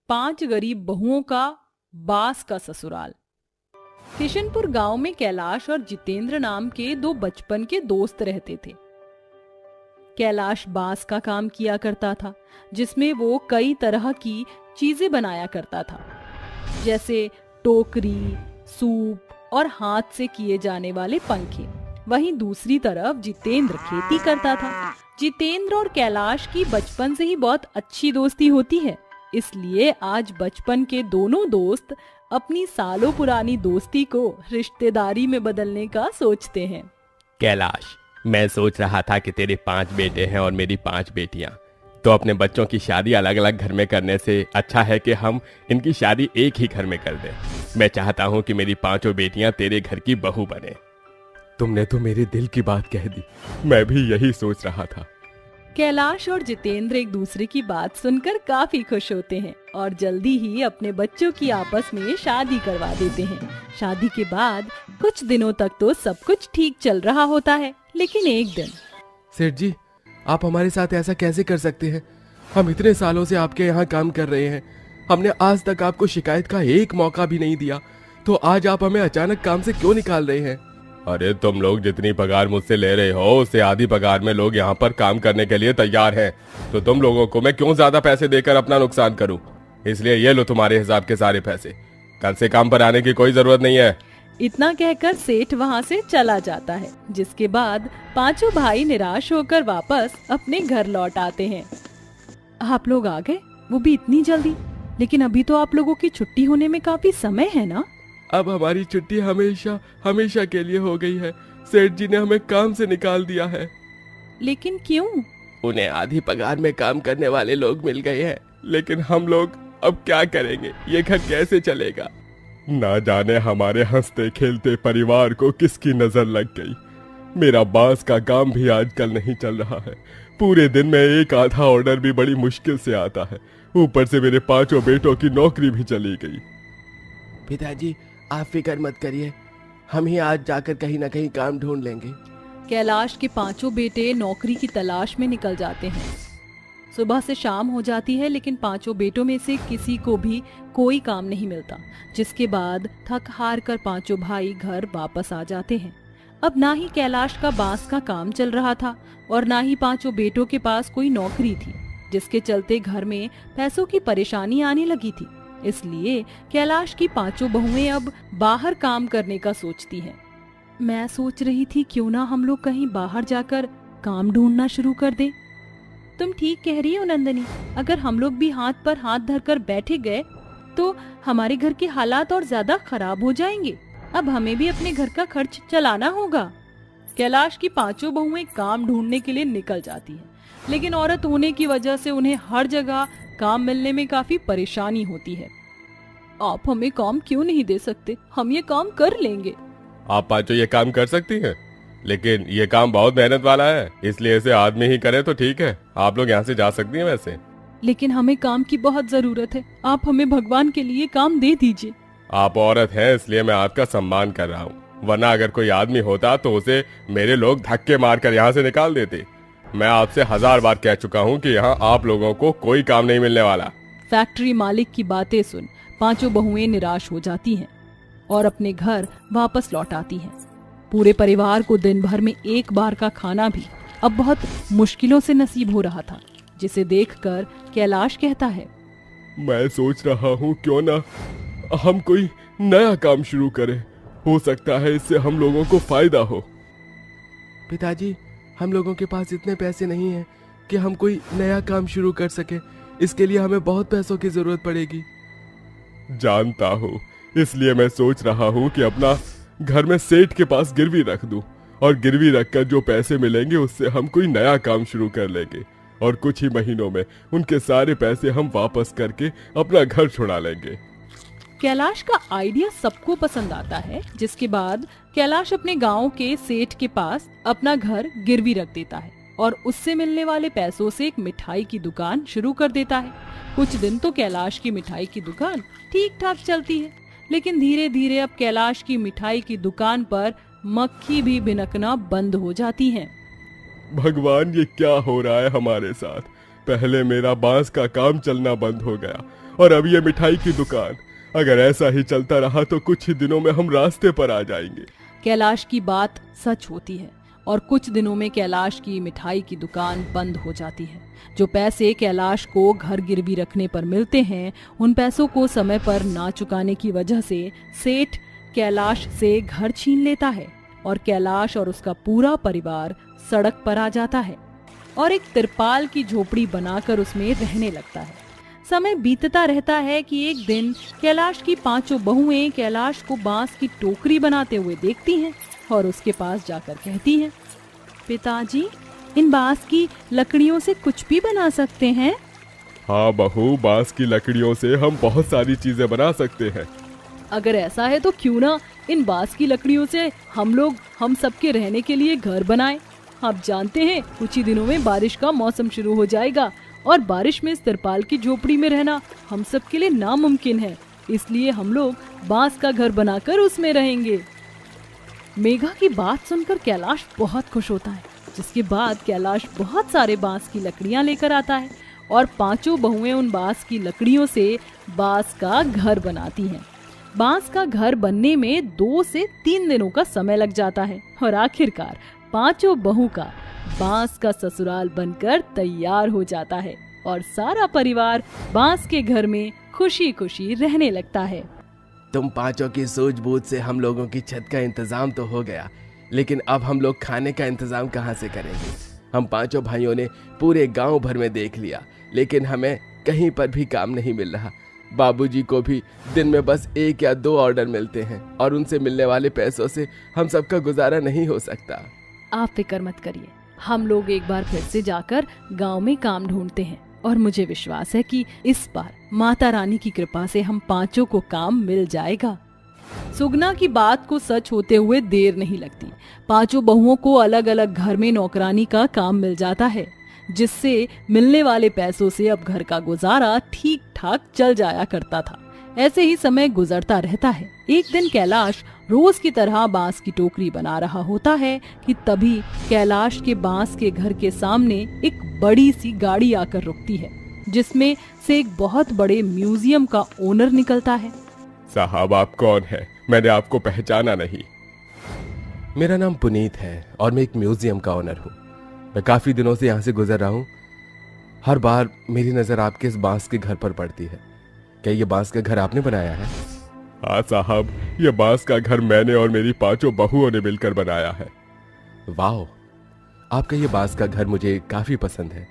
5 गरीब बहुओं का बास का ससुराल। किशनपुर गांव में कैलाश और जितेंद्र नाम के 2 बचपन के दोस्त रहते थे। कैलाश बांस का काम किया करता था, जिसमें वो कई तरह की चीजें बनाया करता था, जैसे टोकरी, सूप और हाथ से किए जाने वाले पंखे। वहीं दूसरी तरफ जितेंद्र खेती करता था। जितेंद्र और कैलाश की बचपन से ही बहुत अच्छी दोस्ती होती है, इसलिए आज बचपन के दोनों दोस्त अपनी सालों पुरानी दोस्ती को रिश्तेदारी में बदलने का सोचते हैं। कैलाश, मैं सोच रहा था कि तेरे 5 बेटे हैं और मेरी 5 बेटियां, तो अपने बच्चों की शादी अलग अलग घर में करने से अच्छा है कि हम इनकी शादी एक ही घर में कर दें। मैं चाहता हूं कि मेरी 5 बेटियां तेरे घर की बहू बने। तुमने तो मेरे दिल की बात कह दी, मैं भी यही सोच रहा था। कैलाश और जितेंद्र एक दूसरे की बात सुनकर काफी खुश होते हैं और जल्दी ही अपने बच्चों की आपस में शादी करवा देते हैं। शादी के बाद कुछ दिनों तक तो सब कुछ ठीक चल रहा होता है, लेकिन एक दिन। सेठ जी, आप हमारे साथ ऐसा कैसे कर सकते हैं? हम इतने सालों से आपके यहाँ काम कर रहे हैं, हमने आज तक आपको शिकायत का एक मौका भी नहीं दिया, तो आज आप हमें अचानक काम से क्यों निकाल रहे हैं? अरे तुम लोग जितनी पगार मुझसे ले रहे हो उससे आधी पगार में लोग यहाँ पर काम करने के लिए तैयार हैं, तो तुम लोगों को मैं क्यों ज्यादा पैसे देकर अपना नुकसान करूं? इसलिए ये लो तुम्हारे हिसाब के सारे पैसे, कल से काम पर आने की कोई जरूरत नहीं है। इतना कहकर सेठ वहाँ से चला जाता है, जिसके बाद 5 भाई निराश होकर वापस अपने घर लौट आते हैं। आप लोग आ गए, वो भी इतनी जल्दी? लेकिन अभी तो आप लोगों की छुट्टी होने में काफी समय है ना? अब हमारी छुट्टी हमेशा हमेशा के लिए हो गई है। सेठ जी ने हमें काम से निकाल दिया है। लेकिन क्यों? उन्हें आधी पगार में काम करने वाले लोग मिल गए हैं, लेकिन हम लोग अब क्या करेंगे? ये घर कैसे चलेगा? ना जाने हमारे हंसते खेलते परिवार को किसकी नजर लग गई। मेरा बांस का काम भी आजकल नहीं चल रहा है। पूरे दिन में एक आधा ऑर्डर भी बड़ी मुश्किल से आता है। ऊपर से मेरे 5 बेटों की नौकरी भी चली गई। पिताजी, आप फिक्र मत करिए, हम ही आज जाकर कहीं ना कहीं काम ढूंढ लेंगे। कैलाश के 5 बेटे नौकरी की तलाश में निकल जाते हैं। सुबह से शाम हो जाती है, लेकिन 5 बेटों में से किसी को भी कोई काम नहीं मिलता, जिसके बाद थक हार कर 5 भाई घर वापस आ जाते हैं। अब ना ही कैलाश का बांस का काम चल रहा था और ना ही 5 बेटों के पास कोई नौकरी थी, जिसके चलते घर में पैसों की परेशानी आने लगी थी। इसलिए कैलाश की 5 बहुएं अब बाहर काम करने का सोचती हैं। मैं सोच रही थी क्यों ना हम लोग कहीं बाहर जाकर काम ढूंढना शुरू कर दें। तुम ठीक कह रही हो नंदनी, अगर हम लोग भी हाथ पर हाथ धरकर बैठे गए तो हमारे घर के हालात और ज्यादा खराब हो जाएंगे। अब हमें भी अपने घर का खर्च चलाना होगा। कैलाश की 5 बहुएं काम ढूंढने के लिए निकल जाती हैं, लेकिन औरत होने की वजह से उन्हें हर जगह काम मिलने में काफी परेशानी होती है। आप हमें काम क्यों नहीं दे सकते? हम ये काम कर लेंगे। आप 5 ये काम कर सकती हैं, लेकिन ये काम बहुत मेहनत वाला है, इसलिए इसे आदमी ही करे तो ठीक है। आप लोग यहाँ से जा सकती हैं वैसे। लेकिन हमें काम की बहुत जरूरत है, आप हमें भगवान के लिए काम दे दीजिए। आप औरत हैं इसलिए मैं आपका सम्मान कर रहा हूँ, वरना अगर कोई आदमी होता तो उसे मेरे लोग धक्के मारकर यहाँ से निकाल देते। मैं आपसे 1000 बार कह चुका हूँ कि यहाँ आप लोगों को कोई काम नहीं मिलने वाला। फैक्ट्री मालिक की बातें सुन 5 बहुएं निराश हो जाती हैं और अपने घर वापस लौट आती हैं। पूरे परिवार को दिन भर में एक बार का खाना भी अब बहुत मुश्किलों से नसीब हो रहा था, जिसे देखकर कैलाश कहता है, मैं सोच रहा हूँ क्यों ना हम कोई नया काम शुरू करें, हो सकता है इससे हम लोगों को फायदा हो। पिताजी, हम लोगों के पास इतने पैसे नहीं हैं कि हम कोई नया काम शुरू कर सके। इसके लिए हमें बहुत पैसों की जरूरत पड़ेगी। जानता हूँ, इसलिए मैं सोच रहा हूँ कि अपना घर में सेठ के पास गिरवी रख दूं, और गिरवी रखकर जो पैसे मिलेंगे उससे हम कोई नया काम शुरू कर लेंगे, और कुछ ही महीनों में उनके सारे पैसे हम वापस करके अपना घर छुड़ा लेंगे। कैलाश का आइडिया सबको पसंद आता है, जिसके बाद कैलाश अपने गांव के सेठ के पास अपना घर गिरवी रख देता है और उससे मिलने वाले पैसों से एक मिठाई की दुकान शुरू कर देता है। कुछ दिन तो कैलाश की मिठाई की दुकान ठीक ठाक चलती है, लेकिन धीरे धीरे अब कैलाश की मिठाई की दुकान पर मक्खी भी भिनकना बंद हो जाती है। भगवान, ये क्या हो रहा है हमारे साथ? पहले मेरा बांस का काम चलना बंद हो गया और अब ये मिठाई की दुकान। अगर ऐसा ही चलता रहा तो कुछ ही दिनों में हम रास्ते पर आ जाएंगे। कैलाश की बात सच होती है और कुछ दिनों में कैलाश की मिठाई की दुकान बंद हो जाती है। जो पैसे कैलाश को घर गिरवी रखने पर मिलते हैं, उन पैसों को समय पर ना चुकाने की वजह से सेठ कैलाश से घर छीन लेता है और कैलाश और उसका पूरा परिवार सड़क पर आ जाता है और एक तिरपाल की झोपड़ी बनाकर उसमें रहने लगता है। समय बीतता रहता है कि एक दिन कैलाश की 5 बहुएं कैलाश को बांस की टोकरी बनाते हुए देखती हैं और उसके पास जाकर कहती हैं, पिताजी, इन बांस की लकड़ियों से कुछ भी बना सकते हैं? हाँ बहू, बांस की लकड़ियों से हम बहुत सारी चीजें बना सकते हैं। अगर ऐसा है तो क्यों ना इन बांस की लकड़ियों से हम सबके रहने के लिए घर बनाएं। आप जानते हैं कुछ ही दिनों में बारिश का मौसम शुरू हो जाएगा और बारिश में इस तिरपाल की झोपड़ी में रहना हम सब के लिए नामुमकिन है। इसलिए हम लोग बांस का घर बनाकर उसमें रहेंगे। मेघा की बात सुनकर कैलाश बहुत खुश होता है, जिसके बाद कैलाश बहुत सारे बांस की लकड़ियां लेकर आता है और 5 बहुएं उन बांस की लकड़ियों से बांस का घर बनाती हैं। बांस का घर बनने में 2 से 3 दिनों का समय लग जाता है और आखिरकार 5 बहू का बांस का ससुराल बनकर तैयार हो जाता है और सारा परिवार बांस के घर में खुशी खुशी रहने लगता है। तुम 5 की सूझबूझ से हम लोगों की छत का इंतजाम तो हो गया, लेकिन अब हम लोग खाने का इंतजाम कहाँ से करेंगे? हम 5 भाइयों ने पूरे गांव भर में देख लिया, लेकिन हमें कहीं पर भी काम नहीं मिल रहा। बाबूजी को भी दिन में बस 1 या 2 ऑर्डर मिलते हैं और उनसे मिलने वाले पैसों से हम सबका गुजारा नहीं हो सकता। आप फिक्र मत करिए, हम लोग एक बार फिर से जाकर गांव में काम ढूंढते हैं और मुझे विश्वास है कि इस बार माता रानी की कृपा से हम 5 को काम मिल जाएगा। सुगना की बात को सच होते हुए देर नहीं लगती। 5 बहुओं को अलग अलग घर में नौकरानी का काम मिल जाता है, जिससे मिलने वाले पैसों से अब घर का गुजारा ठीक ठाक चल जाया करता था। ऐसे ही समय गुजरता रहता है। एक दिन कैलाश रोज की तरह बांस की टोकरी बना रहा होता है कि तभी कैलाश के बांस के घर के सामने एक बड़ी सी गाड़ी आकर रुकती है, जिसमें से एक बहुत बड़े म्यूजियम का ओनर निकलता है। साहब, आप कौन है? मैंने आपको पहचाना नहीं। मेरा नाम पुनीत है और मैं एक म्यूजियम का ओनर हूँ। मैं काफी दिनों से यहाँ से गुजर रहा हूँ। हर बार मेरी नजर आपके इस बांस के घर पर पड़ती है। क्या ये बांस का घर आपने बनाया है? हाँ साहब, ये बांस का घर मैंने और मेरी 5 बहुओं ने मिलकर बनाया है। वाह, आपका ये बांस का घर मुझे काफी पसंद है।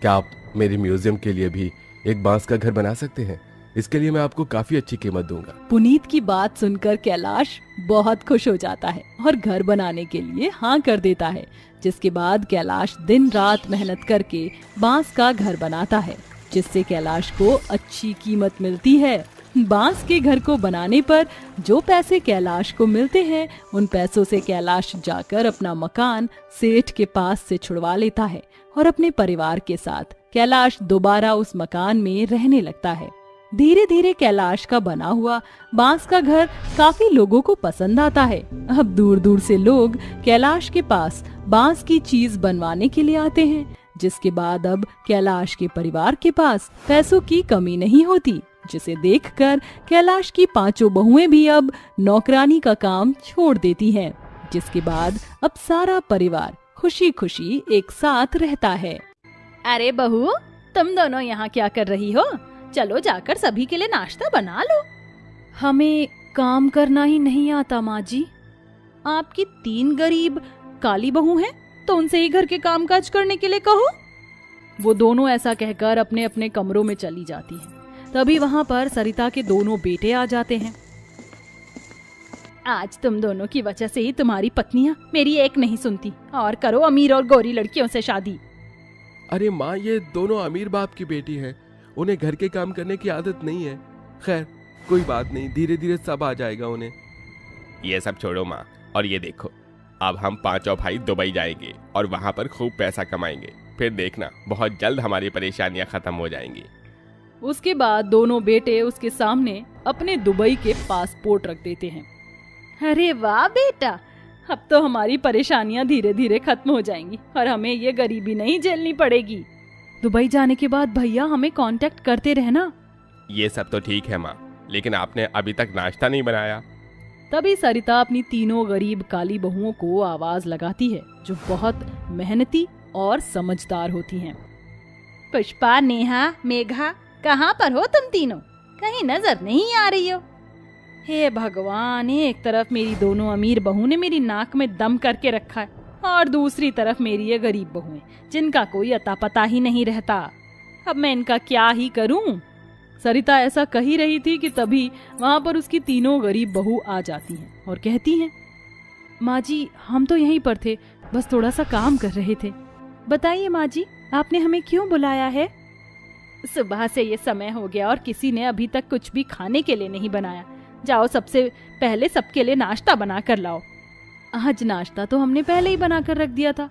क्या आप मेरे म्यूजियम के लिए भी एक बांस का घर बना सकते हैं? इसके लिए मैं आपको काफी अच्छी कीमत दूंगा। पुनीत की बात सुनकर कैलाश बहुत खुश हो जाता है और घर बनाने के लिए हाँ कर देता है, जिसके बाद कैलाश दिन रात मेहनत करके बांस का घर बनाता है, जिससे कैलाश को अच्छी कीमत मिलती है। बांस के घर को बनाने पर जो पैसे कैलाश को मिलते हैं, उन पैसों से कैलाश जाकर अपना मकान सेठ के पास से छुड़वा लेता है और अपने परिवार के साथ कैलाश दोबारा उस मकान में रहने लगता है। धीरे धीरे कैलाश का बना हुआ बांस का घर काफी लोगों को पसंद आता है। अब दूर दूर से लोग कैलाश के पास बांस की चीज बनवाने के लिए आते हैं, जिसके बाद अब कैलाश के परिवार के पास पैसों की कमी नहीं होती, जिसे देखकर कैलाश की 5 बहुएं भी अब नौकरानी का काम छोड़ देती हैं, जिसके बाद अब सारा परिवार खुशी खुशी एक साथ रहता है। अरे बहू, तुम दोनों यहाँ क्या कर रही हो? चलो जाकर सभी के लिए नाश्ता बना लो। हमें काम करना ही नहीं आता माँ जी। आपकी 3 गरीब काली बहू हैं, तो उनसे ही घर के कामकाज करने के लिए कहो। वो दोनों ऐसा कहकर अपने अपने कमरों में चली जाती हैं। तभी वहाँ पर सरिता के दोनों बेटे आ जाते हैं। आज तुम दोनों की वजह से ही तुम्हारी पत्नियां मेरी एक नहीं सुनती और करो अमीर और गौरी लड़कियों से शादी। अरे माँ, ये दोनों अमीर बाप की बेटी है, उन्हें घर के काम करने की आदत नहीं है। खैर कोई बात नहीं, धीरे धीरे सब आ जाएगा उन्हें। ये सब छोड़ो माँ, और ये देखो, अब हम 5 भाई दुबई जाएंगे और वहाँ पर खूब पैसा कमाएंगे। फिर देखना, बहुत जल्द हमारी परेशानियाँ खत्म हो जाएंगी। उसके बाद दोनों बेटे उसके सामने अपने दुबई के पासपोर्ट रख देते हैं। अरे वाह बेटा, अब तो हमारी परेशानियां धीरे धीरे खत्म हो जाएंगी और हमें ये गरीबी नहीं झेलनी पड़ेगी। दुबई जाने के बाद भैया हमें कांटेक्ट करते रहना। ये सब तो ठीक है माँ, लेकिन आपने अभी तक नाश्ता नहीं बनाया। तभी सरिता अपनी तीनों गरीब काली बहुओं को आवाज लगाती है, जो बहुत मेहनती और समझदार होती हैं। पुष्पा, नेहा, मेघा, कहाँ पर हो तुम तीनों? कहीं नजर नहीं आ रही हो। हे भगवान, एक तरफ मेरी दोनों अमीर बहू ने मेरी नाक में दम करके रखा है और दूसरी तरफ मेरी ये गरीब बहुएं जिनका कोई अता पता ही नहीं रहता। अब मैं इनका क्या ही करूं? सरिता ऐसा कह ही रही थी कि तभी वहां पर उसकी तीनों गरीब बहू आ जाती हैं और कहती हैं, माँ जी, हम तो यहीं पर थे, बस थोड़ा सा काम कर रहे थे। बताइए माँ जी, आपने हमें क्यों बुलाया है? सुबह से ये समय हो गया और किसी ने अभी तक कुछ भी खाने के लिए नहीं बनाया। जाओ, सबसे पहले सबके लिए नाश्ता बना कर लाओ। आज नाश्ता तो हमने पहले ही बना कर रख दिया था।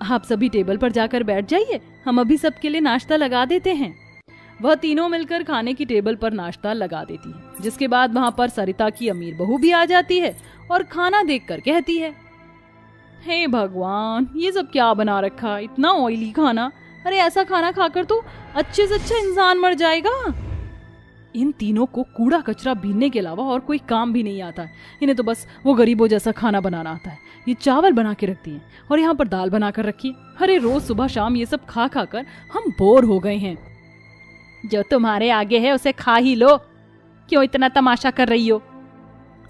आप सभी टेबल पर जाकर बैठ जाइए, हम अभी सबके लिए नाश्ता लगा देते हैं। वह तीनों मिलकर खाने की टेबल पर नाश्ता लगा देती है, जिसके बाद वहां पर सरिता की अमीर बहू भी आ जाती है और खाना देखकर कहती है, हे भगवान, ये सब क्या बना रखा, इतना ऑयली खाना। अरे ऐसा खाना खाकर तो अच्छे से अच्छा इंसान मर जाएगा। इन तीनों को कूड़ा कचरा बीनने के अलावा और कोई काम भी नहीं आता है। इन्हें तो बस वो गरीबों जैसा खाना बनाना आता है। ये चावल बना के रखती हैं और यहाँ पर दाल बना कर रखी है। अरे रोज सुबह शाम ये सब खा खा कर हम बोर हो गए हैं। जो तुम्हारे आगे है उसे खा ही लो, क्यों इतना तमाशा कर रही हो?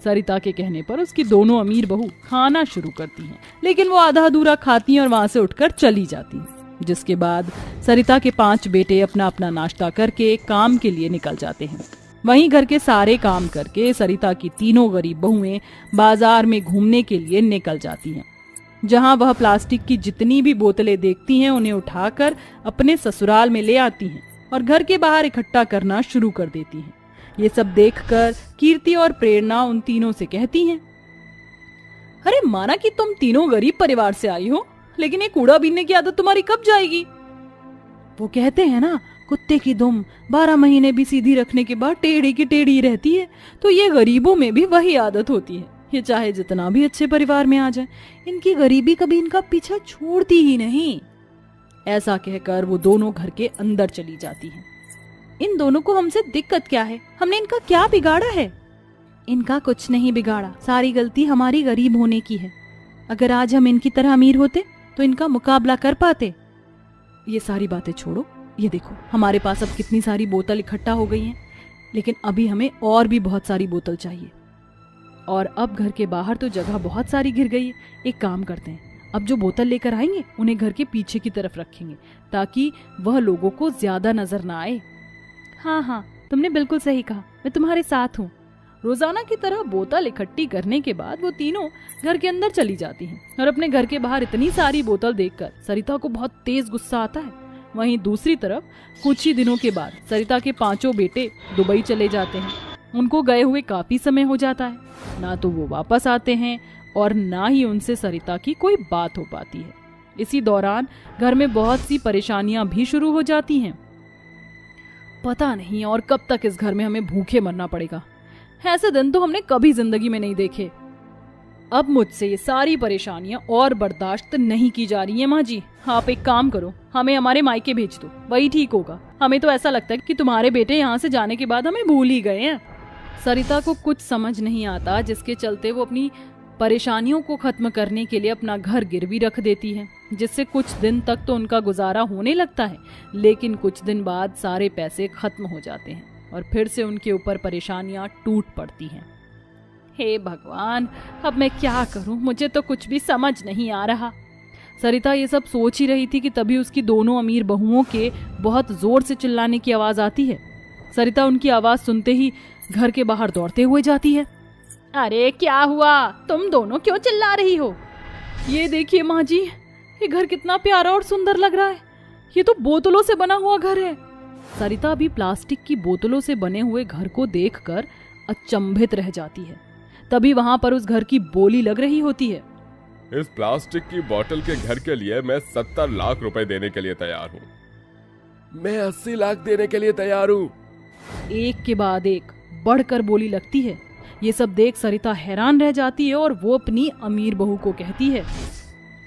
सरिता के कहने पर उसकी दोनों अमीर बहू खाना शुरू करती हैं, लेकिन वो आधा अधूरा खाती हैं और वहां से उठकर चली जाती हैं। जिसके बाद सरिता के 5 बेटे अपना अपना नाश्ता करके काम के लिए निकल जाते हैं। वहीं घर के सारे काम करके सरिता की तीनों गरीब बहुएं बाजार में घूमने के लिए निकल जाती हैं, जहां वह प्लास्टिक की जितनी भी बोतलें देखती हैं उन्हें उठाकर अपने ससुराल में ले आती हैं और घर के बाहर इकट्ठा करना शुरू कर देती हैं। ये सब देखकर कीर्ति और प्रेरणा उन तीनों से कहती हैं, अरे माना कि तुम तीनों गरीब परिवार से आई हो, लेकिन ये कूड़ा बीनने की आदत तुम्हारी कब जाएगी? वो कहते हैं ना, कुत्ते की दुम 12 महीने भी सीधी रखने के बाद टेढ़ी की टेढ़ी रहती है। तो ये गरीबों में भी वही आदत होती है। ये चाहे जितना भी अच्छे परिवार में आ जाए, इनकी गरीबी कभी इनका पीछा छोड़ती ही नहीं। ऐसा कहकर वो दोनों घर के अंदर चली जाती हैं। इन दोनों को हमसे दिक्कत क्या है? हमने इनका क्या बिगाड़ा है? इनका कुछ नहीं बिगाड़ा, सारी गलती हमारी गरीब होने की है। अगर आज हम इनकी तरह अमीर होते तो इनका मुकाबला कर पाते। ये सारी बातें छोड़ो, ये देखो हमारे पास अब कितनी सारी बोतल इकट्ठा हो गई हैं, लेकिन अभी हमें और भी बहुत सारी बोतल चाहिए। और अब घर के बाहर तो जगह बहुत सारी घिर गई है। एक काम करते हैं, अब जो बोतल लेकर आएंगे उन्हें घर के पीछे की तरफ रखेंगे, ताकि वह लोगों को ज्यादा नजर ना आए। हाँ, तुमने बिल्कुल सही कहा, मैं तुम्हारे साथ हूँ। रोजाना की तरह बोतल इकट्ठी करने के बाद वो तीनों घर के अंदर चली जाती हैं और अपने घर के बाहर इतनी सारी बोतल देखकर सरिता को बहुत तेज गुस्सा आता है। वहीं दूसरी तरफ कुछ ही दिनों के बाद सरिता के 5 बेटे दुबई चले जाते हैं। उनको गए हुए काफी समय हो जाता है। ना तो वो वापस आते हैं और ना ही उनसे सरिता की कोई बात हो पाती है। इसी दौरान घर में बहुत सी परेशानियां भी शुरू हो जाती हैं। पता नहीं और कब तक इस घर में हमें भूखे मरना पड़ेगा। ऐसे दिन तो हमने कभी जिंदगी में नहीं देखे। अब मुझसे ये सारी परेशानियां और बर्दाश्त नहीं की जा रही हैं। माँ जी, आप एक काम करो, हमें हमारे मायके भेज दो, वही ठीक होगा। हमें तो ऐसा लगता है कि तुम्हारे बेटे यहाँ से जाने के बाद हमें भूल ही गए हैं। सरिता को कुछ समझ नहीं आता, जिसके चलते वो अपनी परेशानियों को खत्म करने के लिए अपना घर गिरवी रख देती है, जिससे कुछ दिन तक तो उनका गुजारा होने लगता है। लेकिन कुछ दिन बाद सारे पैसे खत्म हो जाते हैं और फिर से उनके ऊपर परेशानियां टूट पड़ती हैं। हे भगवान, अब मैं क्या करूं? मुझे तो कुछ भी समझ नहीं आ रहा। सरिता ये सब सोच ही रही थी कि तभी उसकी दोनों अमीर बहुओं के बहुत जोर से चिल्लाने की आवाज आती है। सरिता उनकी आवाज सुनते ही घर के बाहर दौड़ते हुए जाती है। अरे क्या हुआ? तुम दोनों क्यों चिल्ला रही हो? ये देखिए माँ जी, ये घर कितना प्यारा और सुंदर लग रहा है। ये तो बोतलों से बना हुआ घर है। सरिता भी प्लास्टिक की बोतलों से बने हुए घर को देखकर अचंभित रह जाती है। तभी वहां पर उस घर की बोली लग रही होती है। इस प्लास्टिक की बोतल के घर के लिए मैं 70 लाख रुपए देने के लिए तैयार हूँ। मैं 80 लाख देने के लिए तैयार हूँ। एक के बाद एक बढ़कर बोली लगती है। ये सब देख सरिता हैरान रह जाती है और वो अपनी अमीर बहू को कहती है,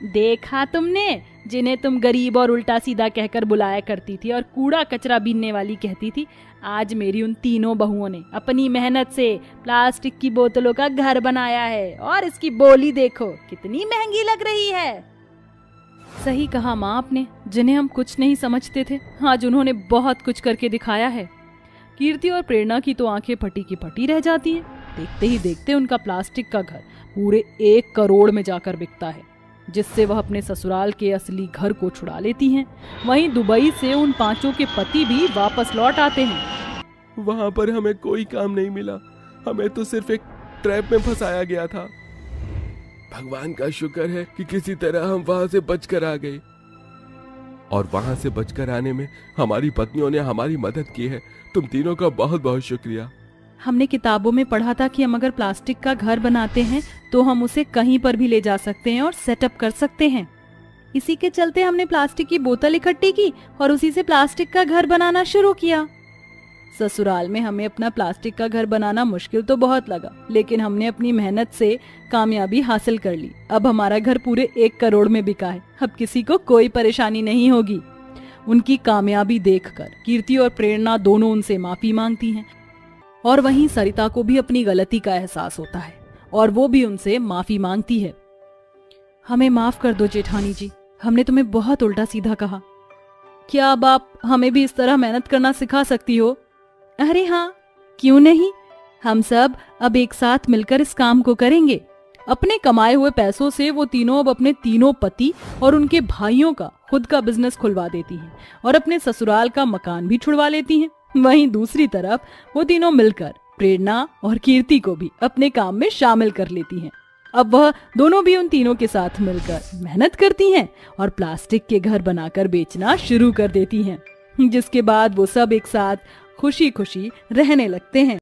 देखा तुमने, जिन्हें तुम गरीब और उल्टा सीधा कहकर बुलाया करती थी और कूड़ा कचरा बीनने वाली कहती थी, आज मेरी उन तीनों बहुओं ने अपनी मेहनत से प्लास्टिक की बोतलों का घर बनाया है और इसकी बोली देखो कितनी महंगी लग रही है। सही कहा माँ आपने, जिन्हें हम कुछ नहीं समझते थे आज उन्होंने बहुत कुछ करके दिखाया है। कीर्ति और प्रेरणा की तो आंखें फटी की फटी रह जाती हैं। देखते ही देखते उनका प्लास्टिक का घर पूरे 1 करोड़ में जाकर बिकता है, जिससे वह अपने ससुराल के असली घर को छुड़ा लेती हैं। वहीं दुबई से उन 5 के पति भी वापस लौट आते हैं। वहां पर हमें कोई काम नहीं मिला, हमें तो सिर्फ एक ट्रैप में फंसाया गया था। भगवान का शुक्र है कि किसी तरह हम वहां से बचकर आ गए, और वहां से बचकर आने में हमारी पत्नियों ने हमारी मदद की है। तुम तीनों का बहुत बहुत शुक्रिया। हमने किताबों में पढ़ा था कि हम अगर प्लास्टिक का घर बनाते हैं तो हम उसे कहीं पर भी ले जा सकते हैं और सेटअप कर सकते हैं। इसी के चलते हमने प्लास्टिक की बोतल इकट्ठी की और उसी से प्लास्टिक का घर बनाना शुरू किया। ससुराल में हमें अपना प्लास्टिक का घर बनाना मुश्किल तो बहुत लगा, लेकिन हमने अपनी मेहनत से कामयाबी हासिल कर ली। अब हमारा घर पूरे 1 करोड़ में बिका है। अब किसी को कोई परेशानी नहीं होगी। उनकी कामयाबी देखकर कीर्ति और प्रेरणा दोनों उनसे माफी मांगती हैं, और वहीं सरिता को भी अपनी गलती का एहसास होता है और वो भी उनसे माफी मांगती है। हमें माफ कर दो जेठानी जी, हमने तुम्हें बहुत उल्टा सीधा कहा। क्या अब आप हमें भी इस तरह मेहनत करना सिखा सकती हो? अरे हाँ, क्यों नहीं। हम सब अब एक साथ मिलकर इस काम को करेंगे। अपने कमाए हुए पैसों से वो तीनों अब अपने तीनों पति और उनके भाइयों का खुद का बिजनेस खुलवा देती हैं और अपने ससुराल का मकान भी छुड़वा लेती हैं। वहीं दूसरी तरफ वो तीनों मिलकर प्रेरणा और कीर्ति को भी अपने काम में शामिल कर लेती हैं। अब वह दोनों भी उन तीनों के साथ मिलकर मेहनत करती हैं और प्लास्टिक के घर बनाकर बेचना शुरू कर देती हैं, जिसके बाद वो सब एक साथ खुशी खुशी रहने लगते हैं।